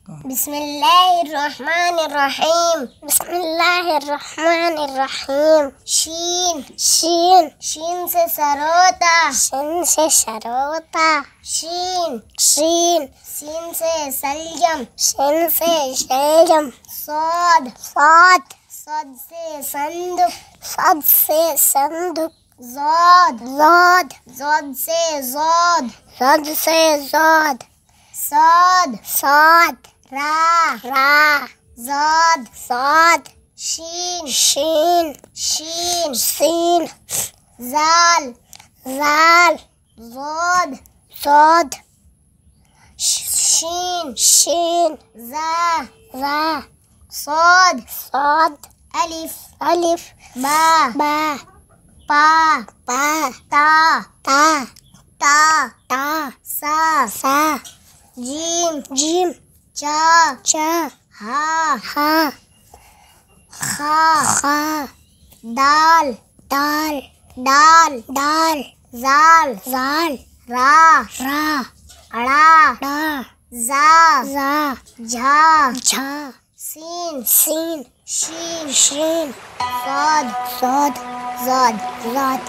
बिस्मिल्लाहिर्रहमानिर्रहीम। बिस्मिल्लाहिर्रहमानिर्रहीम। शीन शीन शीन से सरोता, शीन से सरोता। शीन शीन शीन से सलजम, शीन से सलजम। सौद सौद सौद से संदुक, सौद से संदुक। ज़ाद ज़ाद ज़ाद से ज़ाद, ज़ाद से ज़ाद। साद साद रा रा ज़ाद ज़ाद। शीन शीन शीन शीन। ज़ाल ज़ाल ज़ाद ज़ाद। शीन शीन ज़ा ज़ा। साद साद। अलिफ अलिफ। बा बा पा पा। ता ता ता ता। सा सा। Gym gym. चा चा। हा हा। खा खा। दाल दाल दाल दाल। जाल जाल। रा रा। अड़ा अड़ा। जा जा। झा झा। सीन सीन शीन शीन। साद साद ज़ाद ज़ाद।